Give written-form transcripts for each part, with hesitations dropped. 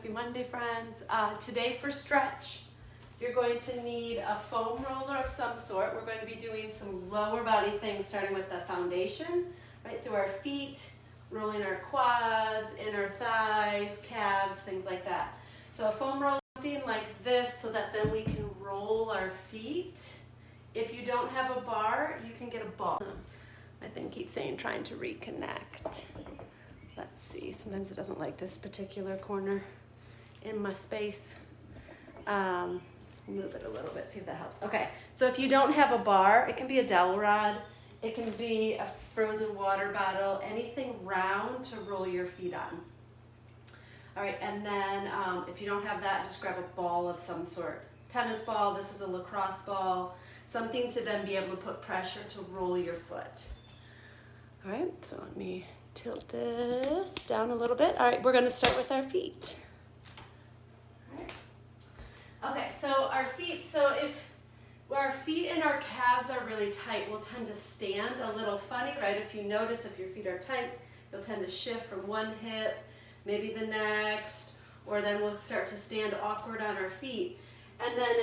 Happy Monday, friends. Today for stretch, you're going to need a foam roller of some sort. We're going to be doing some lower body things, starting with the foundation, right through our feet, rolling our quads, inner thighs, calves, things like that. So a foam roller, something like this, so that then we can roll our feet. If you don't have a bar, you can get a ball. My thing keeps saying trying to reconnect. Let's see, sometimes it doesn't like this particular corner in my space. Move it a little bit, see if that helps. Okay, so if you don't have a bar, it can be a dowel rod, it can be a frozen water bottle, anything round to roll your feet on. All right, and then if you don't have that, just grab a ball of some sort. Tennis ball, this is a lacrosse ball, something to then be able to put pressure to roll your foot. All right, so let me tilt this down a little bit. All right, we're gonna start with our feet. All right. Okay, so our feet, so if our feet and our calves are really tight, we'll tend to stand a little funny, right? If you notice, if your feet are tight, you'll tend to shift from one hip, maybe the next, or then we'll start to stand awkward on our feet. And then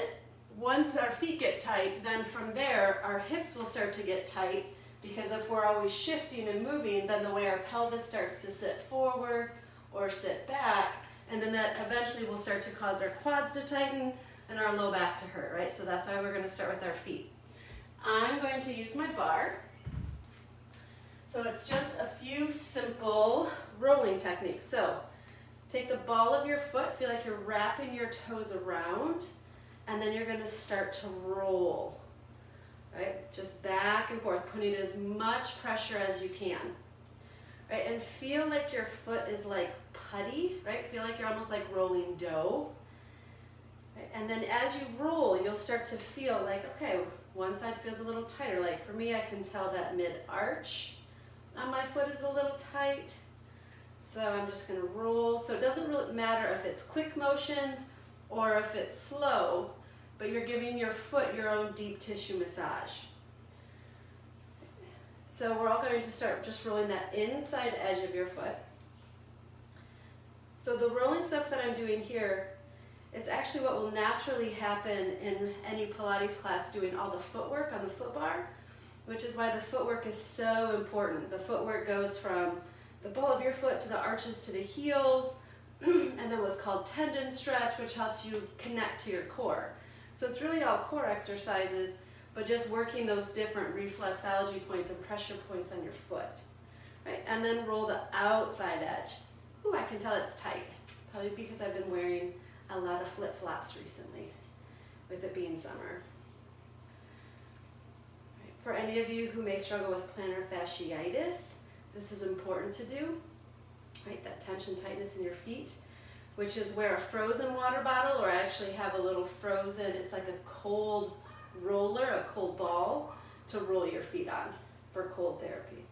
once our feet get tight, then from there, our hips will start to get tight, because if we're always shifting and moving, then the way our pelvis starts to sit forward or sit back, and then that eventually will start to cause our quads to tighten and our low back to hurt, right? So that's why we're gonna start with our feet. I'm going to use my bar. So it's just a few simple rolling techniques. So take the ball of your foot, feel like you're wrapping your toes around, and then you're gonna start to roll. Right, just back and forth, putting as much pressure as you can. Right, and feel like your foot is like putty, right? Feel like you're almost like rolling dough. Right? And then as you roll, you'll start to feel like, okay, one side feels a little tighter. Like for me, I can tell that mid-arch on my foot is a little tight. So I'm just gonna roll. So it doesn't really matter if it's quick motions or if it's slow, but you're giving your foot your own deep tissue massage. So we're all going to start just rolling that inside edge of your foot. So the rolling stuff that I'm doing here, it's actually what will naturally happen in any Pilates class doing all the footwork on the foot bar, which is why the footwork is so important. The footwork goes from the ball of your foot to the arches to the heels, and then what's called tendon stretch, which helps you connect to your core. So it's really all core exercises, but just working those different reflexology points and pressure points on your foot, right? And then roll the outside edge. Ooh, I can tell it's tight, probably because I've been wearing a lot of flip-flops recently, with it being summer. Right. For any of you who may struggle with plantar fasciitis, this is important to do, right? That tension, tightness in your feet, which is where a frozen water bottle, or I actually have a little frozen, it's like a cold roller, a cold ball to roll your feet on for cold therapy.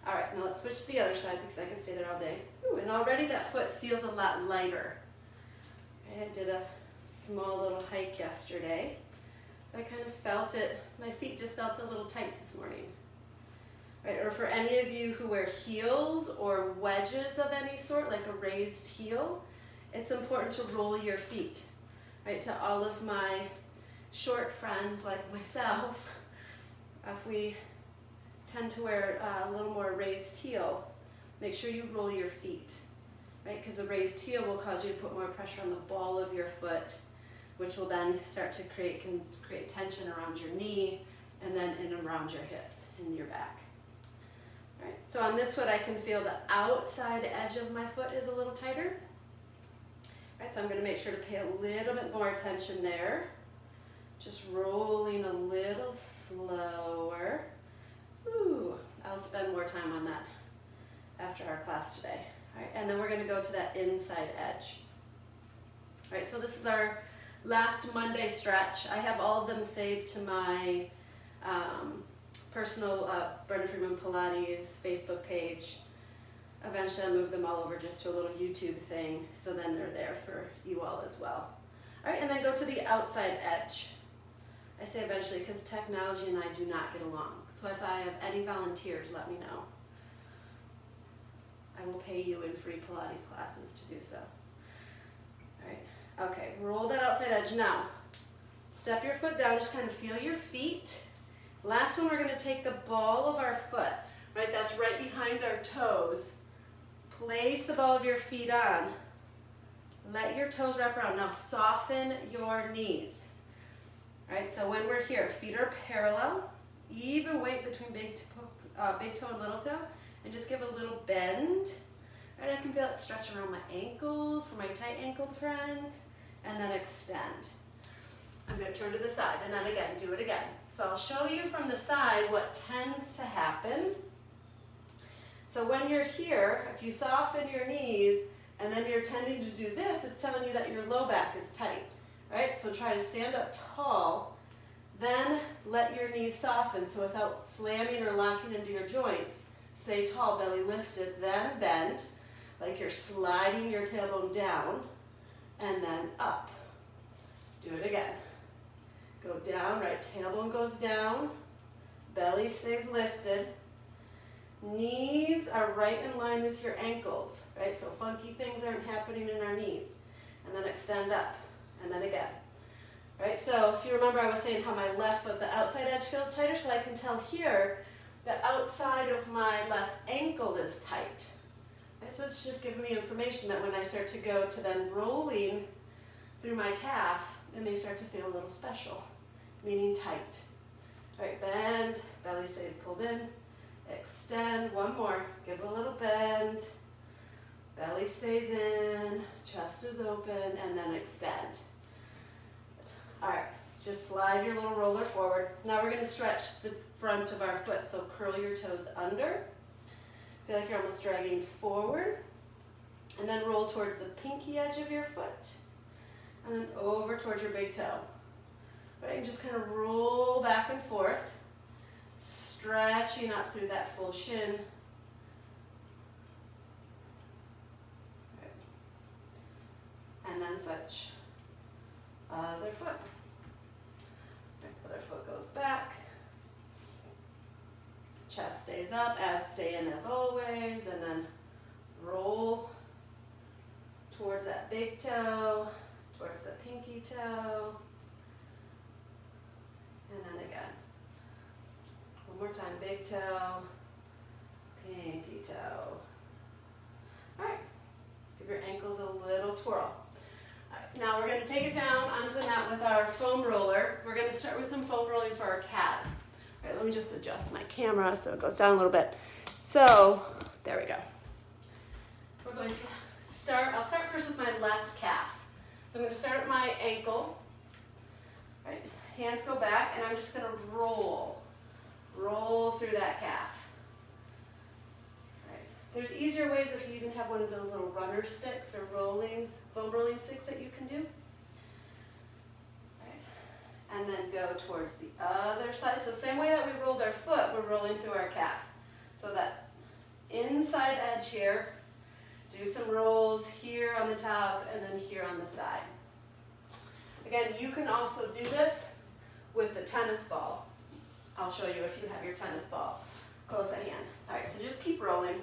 All right, now let's switch to the other side because I could stay there all day. Ooh, and already that foot feels a lot lighter. I did a small little hike yesterday, so I kind of felt it, my feet just felt a little tight this morning. Right, or for any of you who wear heels or wedges of any sort, like a raised heel, it's important to roll your feet, right? To all of my short friends like myself, if we tend to wear a little more raised heel, make sure you roll your feet, right? Because the raised heel will cause you to put more pressure on the ball of your foot, which will then start to create tension around your knee and then in around your hips and your back. Right. So on this foot, I can feel the outside edge of my foot is a little tighter. Right, so I'm going to make sure to pay a little bit more attention there. Just rolling a little slower. Ooh, I'll spend more time on that after our class today. All right, and then we're going to go to that inside edge. All right, so this is our last Monday stretch. I have all of them saved to my personal Brenda Freeman Pilates Facebook page. Eventually I'll move them all over just to a little YouTube thing, so then they're there for you all as well. All right, and then go to the outside edge. I say eventually because technology and I do not get along. So if I have any volunteers, let me know. I will pay you in free Pilates classes to do so. Okay, roll that outside edge. Now, step your foot down, just kind of feel your feet. Last one, we're gonna take the ball of our foot, right? That's right behind our toes. Place the ball of your feet on. Let your toes wrap around. Now soften your knees. All right, so when we're here, feet are parallel, even weight between big toe and little toe, and just give a little bend. All right, I can feel it stretch around my ankles for my tight ankled friends, and then extend. I'm going to turn to the side, and then again, do it again. So I'll show you from the side what tends to happen. So when you're here, if you soften your knees, and then you're tending to do this, it's telling you that your low back is tight, right? So try to stand up tall, then let your knees soften. So without slamming or locking into your joints, stay tall, belly lifted, then bend, like you're sliding your tailbone down, and then up. Do it again. Go down, right tailbone goes down, belly stays lifted, knees are right in line with your ankles, right? So funky things aren't happening in our knees. And then extend up, and then again. Right, so if you remember I was saying how my left foot, the outside edge feels tighter, so I can tell here the outside of my left ankle is tight. Right, so it's just giving me information that when I start to go to then rolling through my calf, it may start to feel a little special, meaning tight. All right, bend, belly stays pulled in, extend, one more, give it a little bend, belly stays in, chest is open, and then extend. All right, so just slide your little roller forward. Now we're going to stretch the front of our foot, so curl your toes under. Feel like you're almost dragging forward, and then roll towards the pinky edge of your foot, and then over towards your big toe. Right, and just kind of roll back and forth, stretching up through that full shin. Right. And then switch. Other foot. Other foot goes back. Chest stays up, abs stay in as always, and then roll towards that big toe, towards the pinky toe, and then again. One more time, big toe, pinky toe. All right, give your ankles a little twirl. Now we're going to take it down onto the mat with our foam roller. We're going to start with some foam rolling for our calves. All right, let me just adjust my camera so it goes down a little bit. So, there we go. We're going to start, I'll start first with my left calf. So I'm going to start at my ankle. All right, hands go back, and I'm just going to roll through that calf. All right. There's easier ways if you even have one of those little runner sticks or foam rolling sticks that you can do. Right. And then go towards the other side. So same way that we rolled our foot, we're rolling through our calf. So that inside edge here, do some rolls here on the top and then here on the side. Again, you can also do this with the tennis ball. I'll show you if you have your tennis ball close at hand. All right, so just keep rolling.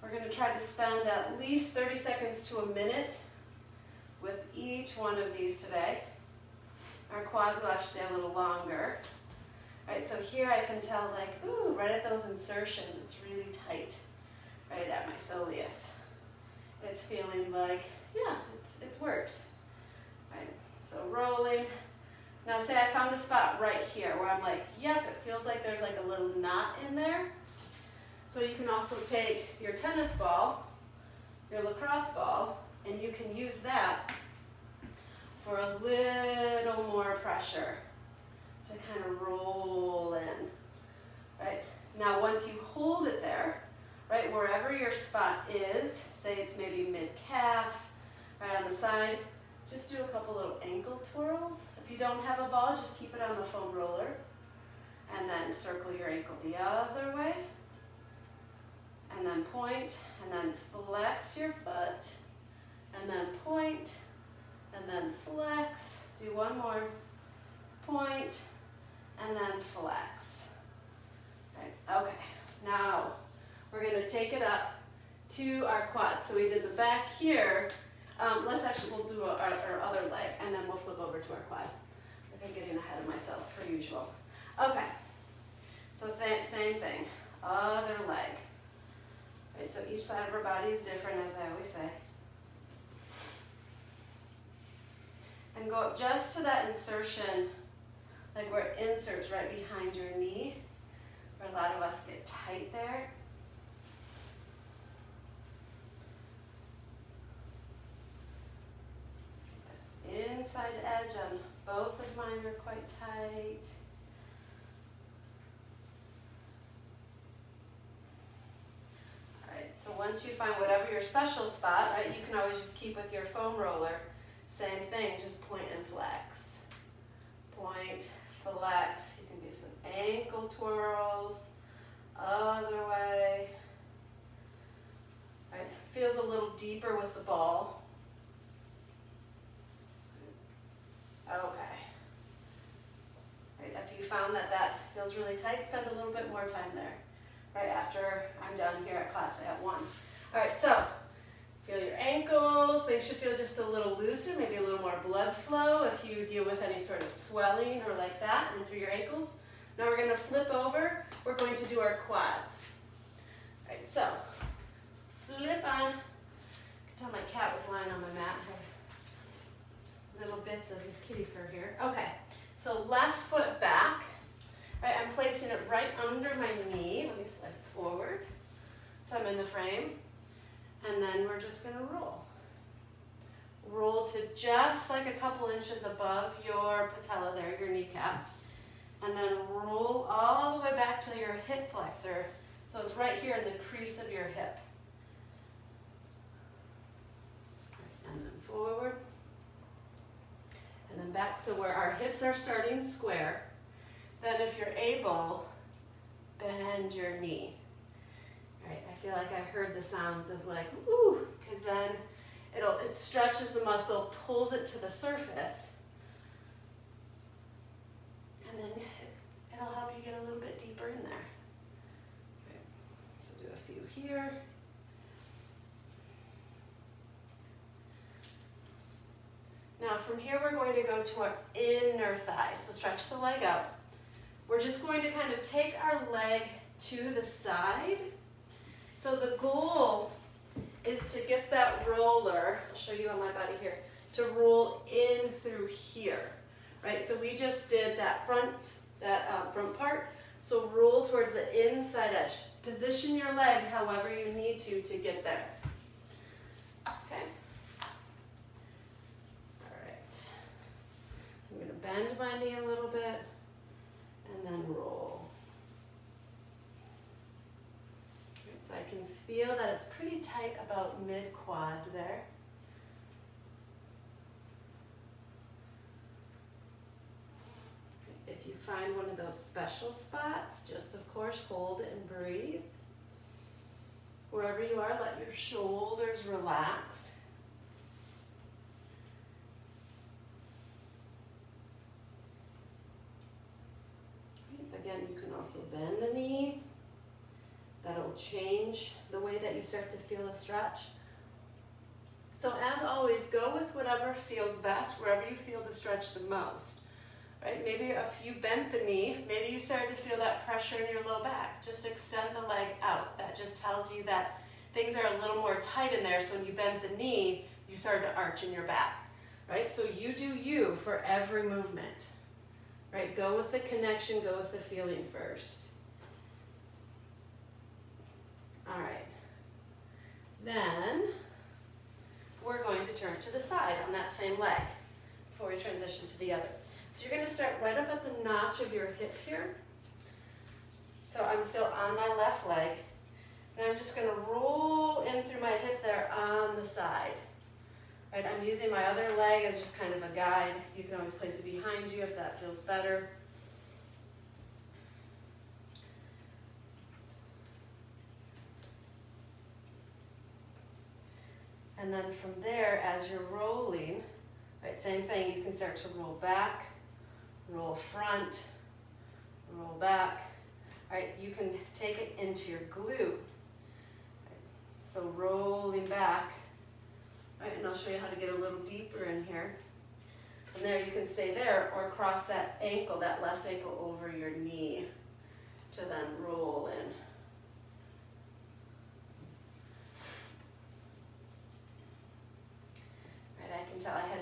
We're going to try to spend at least 30 seconds to a minute with each one of these today. Our quads will actually stay a little longer. All right, so here I can tell, like, ooh, right at those insertions, it's really tight, right at my soleus. It's feeling like, yeah, it's worked. All right, so rolling. Now say I found a spot right here where I'm like, yep, it feels like there's like a little knot in there. So you can also take your tennis ball, your lacrosse ball, and you can use that for a little more pressure to kind of roll in, right? Now once you hold it there, right, wherever your spot is, say it's maybe mid-calf, right on the side, just do a couple little ankle twirls. If you don't have a ball, just keep it on the foam roller, and then circle your ankle the other way. And then point, and then flex your foot, and then point, and then flex. Do one more. Point, and then flex. Right. Okay, now we're going to take it up to our quads. So we did the back here. We'll do our other leg, and then we'll flip over to our quad. I think I'm getting ahead of myself, per usual. Okay, so same thing, other leg. Right, so each side of our body is different, as I always say. And go up just to that insertion, like where it inserts right behind your knee, where a lot of us get tight there. Inside edge on both of mine are quite tight. All right, so once you find whatever your special spot, right, you can always just keep with your foam roller. Same thing, just point and flex. Point, flex. You can do some ankle twirls. Other way. Right, feels a little deeper with the ball. Okay. Right, if you found that feels really tight, spend a little bit more time there. Right after I'm done here at class at 1. All right, so feel your ankles. They should feel just a little looser, maybe a little more blood flow if you deal with any sort of swelling or like that, and through your ankles. Now we're going to flip over. We're going to do our quads. All right, so flip on. I can tell my cat was lying on my mat. Little bits of his kitty fur here. Okay, so left foot back. Right, I'm placing it right under my knee. Let me slide forward so I'm in the frame. And then we're just going to roll. Roll to just like a couple inches above your patella there, your kneecap. And then roll all the way back to your hip flexor. So it's right here in the crease of your hip. And then forward. And then back, so where our hips are starting square, then if you're able, bend your knee. All right, I feel like I heard the sounds of like, ooh, because then it stretches the muscle, pulls it to the surface, and then it'll help you get a little bit deeper in there. All right, so do a few here. Now from here we're going to go to our inner thigh. So stretch the leg out. We're just going to kind of take our leg to the side. So the goal is to get that roller, I'll show you on my body here, to roll in through here. Right, so we just did that front part. So roll towards the inside edge. Position your leg however you need to get there. Okay. I'm going to bend my knee a little bit and then roll. Right, so I can feel that it's pretty tight about mid-quad there. If you find one of those special spots, just of course hold it and breathe. Wherever you are, let your shoulders relax. Again, you can also bend the knee. That'll change the way that you start to feel a stretch. So as always, go with whatever feels best, wherever you feel the stretch the most. Right? Maybe if you bent the knee, maybe you started to feel that pressure in your low back. Just extend the leg out. That just tells you that things are a little more tight in there, so when you bend the knee, you start to arch in your back. Right? So you do you for every movement. Right? Go with the connection, go with the feeling first. All right. Then we're going to turn to the side on that same leg before we transition to the other. So you're going to start right up at the notch of your hip here. So I'm still on my left leg, and I'm just going to roll in through my hip there on the side. Right, I'm using my other leg as just kind of a guide. You can always place it behind you if that feels better. And then from there, as you're rolling, right, same thing, you can start to roll back, roll front, roll back. All right, you can take it into your glute. Right, So rolling back. All right, and I'll show you how to get a little deeper in here. And there you can stay there or cross that ankle, that left ankle over your knee to then roll in. Right, I can tell I had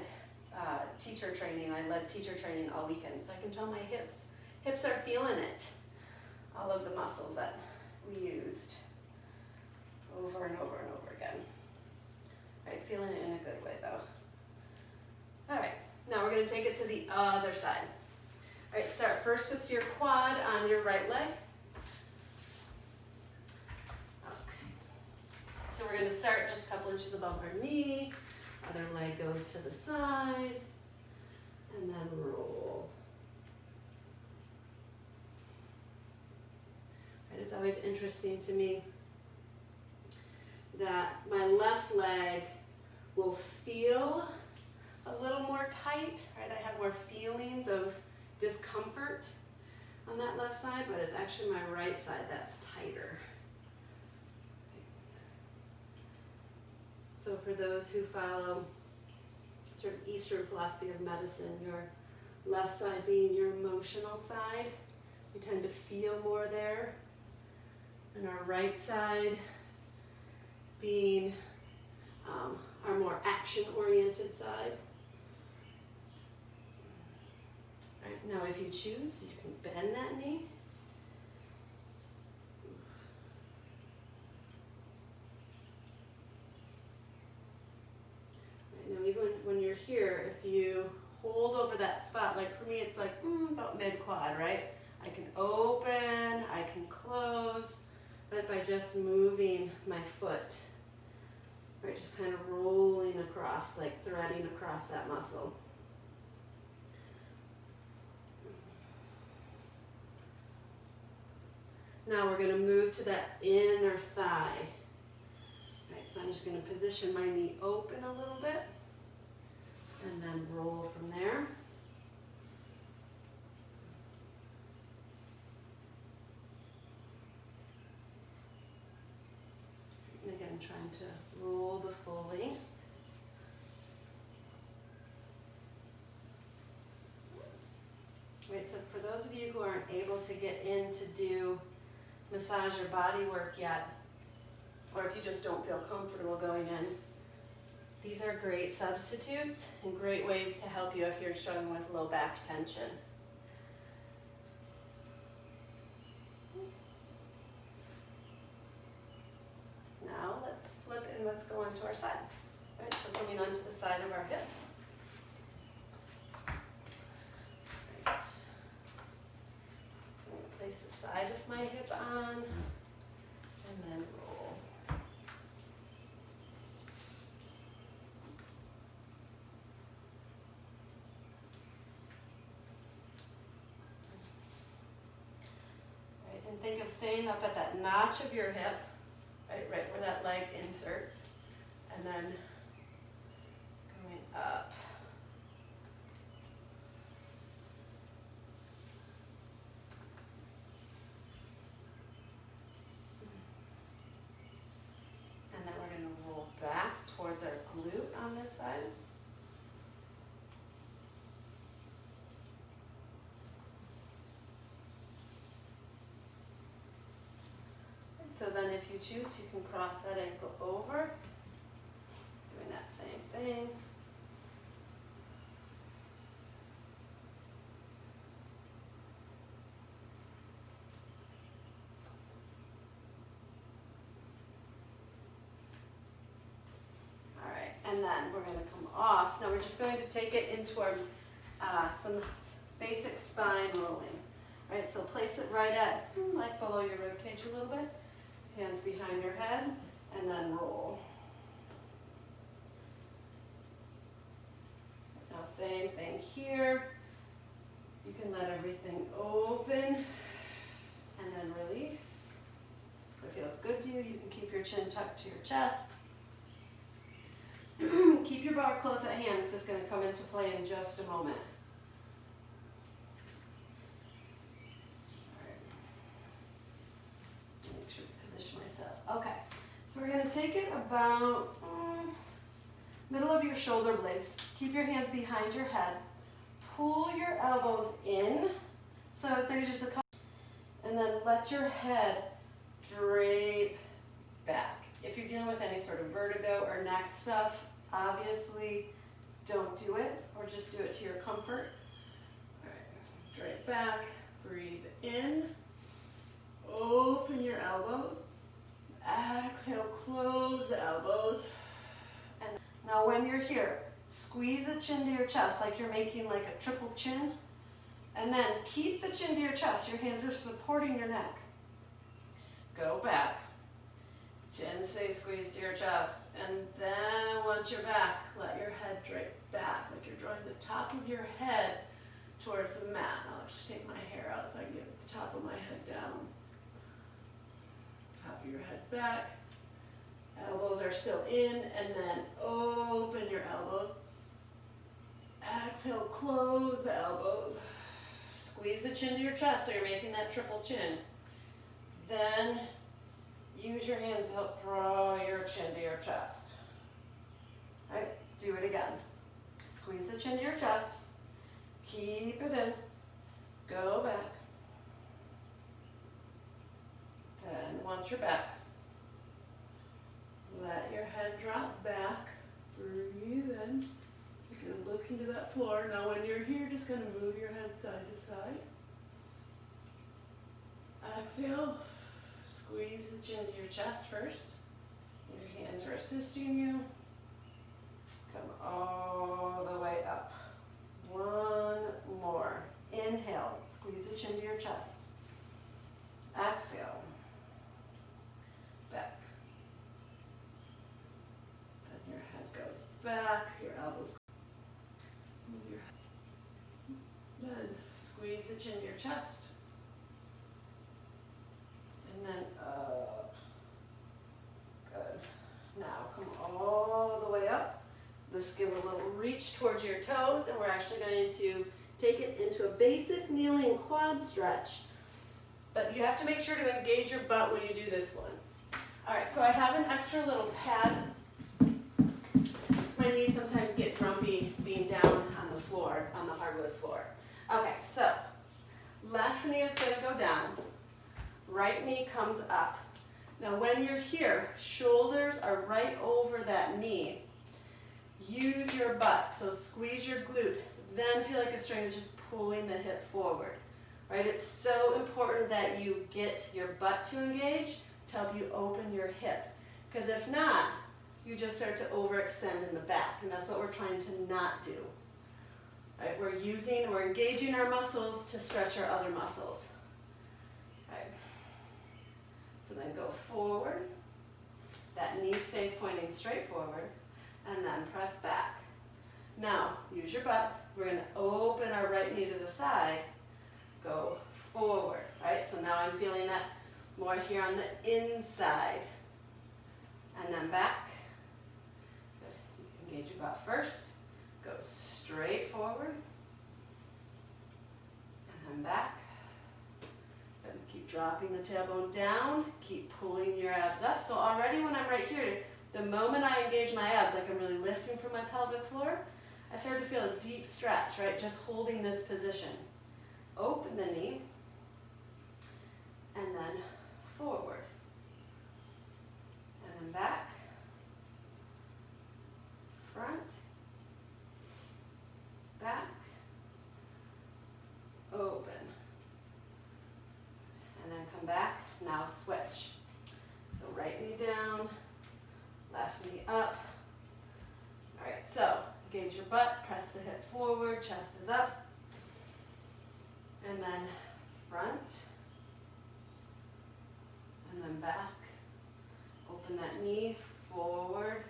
teacher training. I led teacher training all weekend, so I can tell my hips are feeling it. All of the muscles that we used over and over and over again. All right, feeling it in a good way though. All right, now we're going to take it to the other side. All right, start first with your quad on your right leg. Okay, so we're going to start just a couple inches above our knee. Other leg goes to the side, and then roll. Right, it's always interesting to me that my left leg will feel a little more tight, right? I have more feelings of discomfort on that left side, but it's actually my right side that's tighter. So for those who follow sort of Eastern philosophy of medicine, your left side being your emotional side, we tend to feel more there. And our right side being our more action-oriented side. All right, now if you choose, you can bend that knee. Right, now even when you're here, if you hold over that spot, like for me it's like about mid-quad, right? I can open, I can close, but by just moving my foot, right, just kind of rolling across, like threading across that muscle. Now we're going to move to that inner thigh. Right, so I'm just going to position my knee open a little bit and then roll from there. And again, trying to roll the full length. Right, so for those of you who aren't able to get in to do massage or body work yet, or if you just don't feel comfortable going in, these are great substitutes and great ways to help you if you're struggling with low back tension. Now let's flip and let's go onto our side. All right, so coming onto the side of our hip. Right. So I'm going to place the side of my hip on and then roll. Right, and think of staying up at that notch of your hip. Right where that leg inserts, and then going up. And then we're going to roll back towards our glute on this side. So then if you choose, you can cross that ankle over, doing that same thing. All right, and then we're going to come off. Now we're just going to take it into our some basic spine rolling. All right, so place it right at like below your rib cage a little bit. Hands behind your head, and then roll. Now same thing here. You can let everything open and then release. If it feels good to you, you can keep your chin tucked to your chest. Keep your bar close at hand because it's going to come into play in just a moment. Okay, So we're going to take it about middle of your shoulder blades. Keep your hands behind your head. Pull your elbows in. So it's maybe just a couple. And then let your head drape back. If you're dealing with any sort of vertigo or neck stuff, obviously don't do it, or just do it to your comfort. All right, drape back, breathe in, open your elbows, exhale, close the elbows. And now when you're here, squeeze the chin to your chest like you're making like a triple chin, and then keep the chin to your chest. Your hands are supporting your neck. Go back. Chin stays squeezed to your chest, and then once you're back, let your head drape back, like you're drawing the top of your head towards the mat. I'll just take my hair out so I can get the top of my head down. Top of your head back. Elbows are still in, and then open your elbows. Exhale, close the elbows. Squeeze the chin to your chest so you're making that triple chin. Then use your hands to help draw your chin to your chest. All right, do it again. Squeeze the chin to your chest. Keep it in. Go back. And once you're back, let your head drop back. Breathe in. You're going to look into that floor. Now when you're here, just going to move your head side to side. Exhale. Squeeze the chin to your chest first. Your hands are assisting you. Come all the way up. One more. Inhale. Squeeze the chin to your chest. Exhale. Back. Then your head goes back. Your elbows. Move your head. Then squeeze the chin to your chest. And then up. Good. Now come all the way up. Just give a little reach towards your toes, and we're actually going to take it into a basic kneeling quad stretch. But you have to make sure to engage your butt when you do this one. All right, so I have an extra little pad. My knees sometimes get grumpy being down on the floor, on the hardwood floor. Okay, so left knee is going to go down. Right knee comes up. Now when you're here, shoulders are right over that knee. Use your butt, so squeeze your glute. Then feel like a string is just pulling the hip forward. Right? It's so important that you get your butt to engage to help you open your hip. Because if not, you just start to overextend in the back, and that's what we're trying to not do. Right? We're engaging our muscles to stretch our other muscles. Right. So then go forward. That knee stays pointing straight forward, and then press back. Now, use your butt. We're going to open our right knee to the side, go forward, right? So now I'm feeling that more here on the inside. And then back. Good. Engage your butt first. Go straight forward. And then back. Then keep dropping the tailbone down. Keep pulling your abs up. So already when I'm right here, the moment I engage my abs, like I'm really lifting from my pelvic floor, I start to feel a deep stretch, right? Just holding this position. Open the knee, and then forward. And then back, front, back, open. And then come back, now switch. So right knee down, left knee up. All right, so engage your butt, press the hip forward, chest is up. And then front. And then back. Open that knee, forward.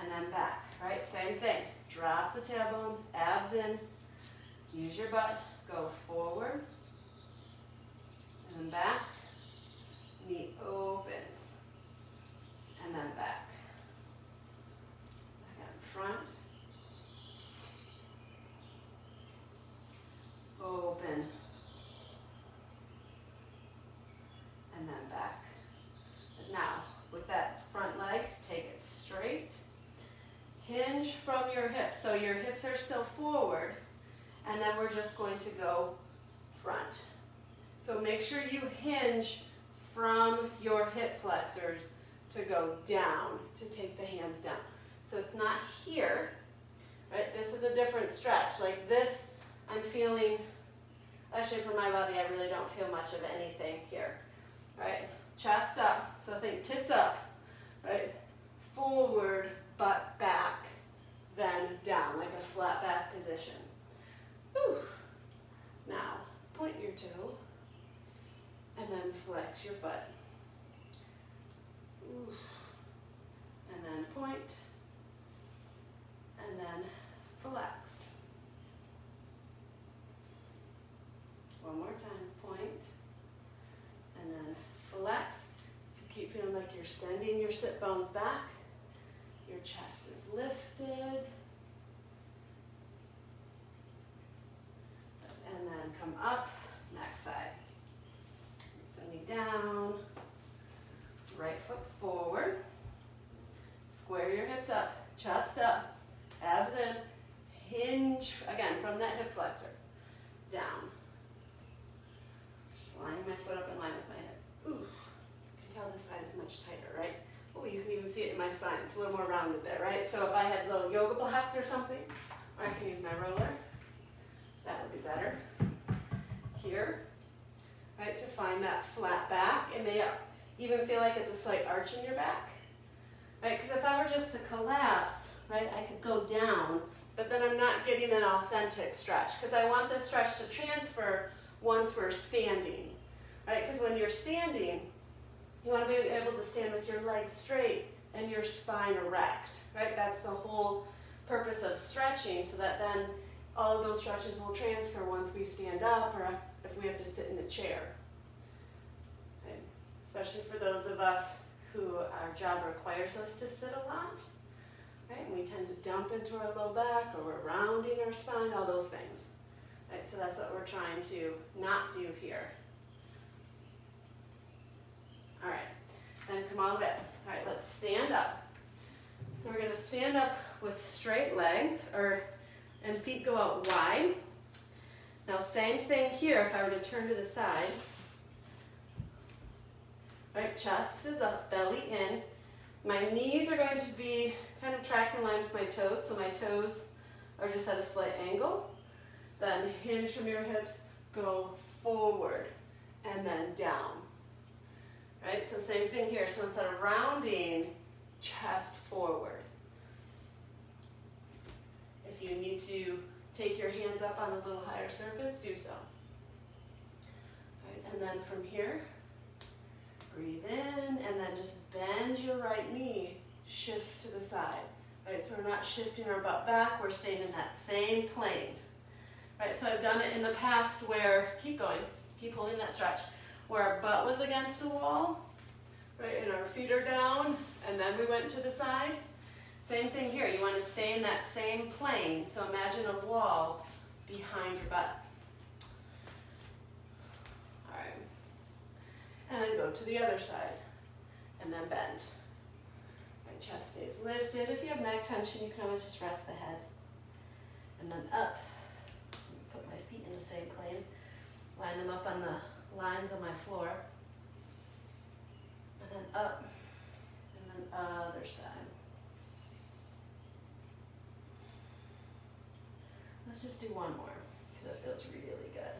And then back, right? Same thing. Drop the tailbone, abs in. Use your butt, go forward. And then back. Knee opens. And then back. Again, front. Open. And then back. But now, with that hinge from your hips. So your hips are still forward, and then we're just going to go front. So make sure you hinge from your hip flexors to go down, to take the hands down. So it's not here, right? This is a different stretch. Like this, I'm feeling, actually for my body, I really don't feel much of anything here, right? Chest up, so think tits up, right? Forward, butt back, then down, like a flat back position. Whew. Now, point your toe, and then flex your foot. Ooh. And then point, and then flex. One more time, point, and then flex. If you keep feeling like you're sending your sit bones back, your chest is lifted. And then come up, next side. Send me down, right foot forward. Square your hips up, chest up, abs in, hinge, again, from that hip flexor, down. Just lining my foot up in line with my hip. Ooh, you can tell this side is much tighter, right? Oh, you can even see it in my spine. It's a little more rounded there, right? So if I had little yoga blocks or something, or I can use my roller, that would be better. Here, right, to find that flat back. It may even feel like it's a slight arch in your back. Right, because if I were just to collapse, right, I could go down, but then I'm not getting an authentic stretch, because I want this stretch to transfer once we're standing, right? Because when you're standing, you want to be able to stand with your legs straight and your spine erect, right? That's the whole purpose of stretching, so that then all of those stretches will transfer once we stand up, or if we have to sit in a chair, right? Especially for those of us who our job requires us to sit a lot, right? And we tend to dump into our low back, or we're rounding our spine, all those things, right? So that's what we're trying to not do here. All right, then come all the way. All right, let's stand up. So we're going to stand up with straight legs, and feet go out wide. Now same thing here if I were to turn to the side. Right, chest is up, belly in. My knees are going to be kind of tracking line with my toes, so my toes are just at a slight angle. Then hinge from your hips, go forward, and then down. Right, so same thing here. So instead of rounding, chest forward. If you need to take your hands up on a little higher surface, do so. Right, and then from here, breathe in, and then just bend your right knee, shift to the side. Right, so we're not shifting our butt back, we're staying in that same plane. Right, so I've done it in the past where, keep going, keep holding that stretch, where our butt was against a wall, right, and our feet are down, and then we went to the side. Same thing here, you want to stay in that same plane, so imagine a wall behind your butt. All right, and then go to the other side, and then bend. Right, chest stays lifted. If you have neck tension, you can always just rest the head. And then up. Put my feet in the same plane. Line them up on the lines on my floor. And then up. And then other side. Let's just do one more, because it feels really good.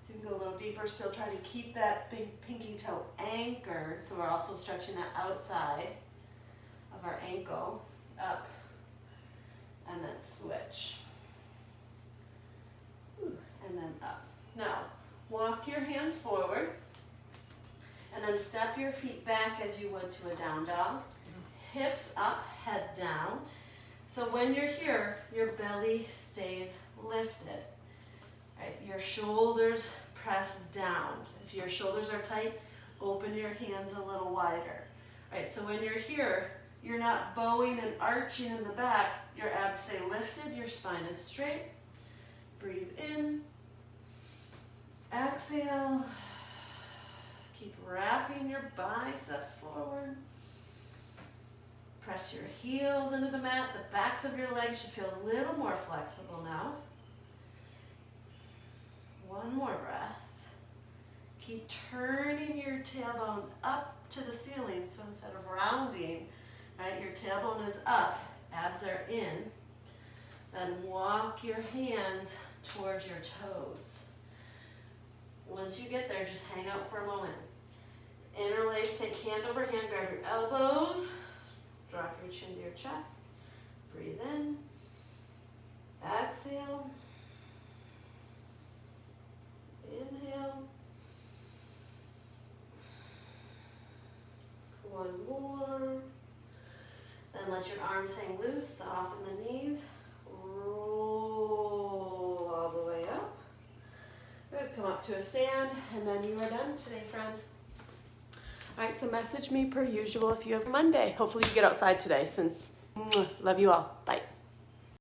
So you can go a little deeper, still try to keep that big pinky toe anchored, so we're also stretching that outside of our ankle, up, and then switch. And then up. Now, walk your hands forward, and then step your feet back as you would to a down dog. Hips up, head down. So when you're here, your belly stays lifted. Right? Your shoulders press down. If your shoulders are tight, open your hands a little wider. Right? So when you're here, you're not bowing and arching in the back. Your abs stay lifted, your spine is straight. Breathe in. Exhale. Keep wrapping your biceps forward. Press your heels into the mat. The backs of your legs should feel a little more flexible now. One more breath. Keep turning your tailbone up to the ceiling. So instead of rounding, right, your tailbone is up, abs are in. Then walk your hands towards your toes. Once you get there, just hang out for a moment. Interlace, take hand over hand, grab your elbows, drop your chin to your chest. Breathe in, exhale, inhale. One more. Then let your arms hang loose, soften the knees. Roll all the way up. Good, come up to a stand, and then you are done today, friends. All right, so message me per usual if you have Monday. Hopefully you get outside today since, love you all. Bye.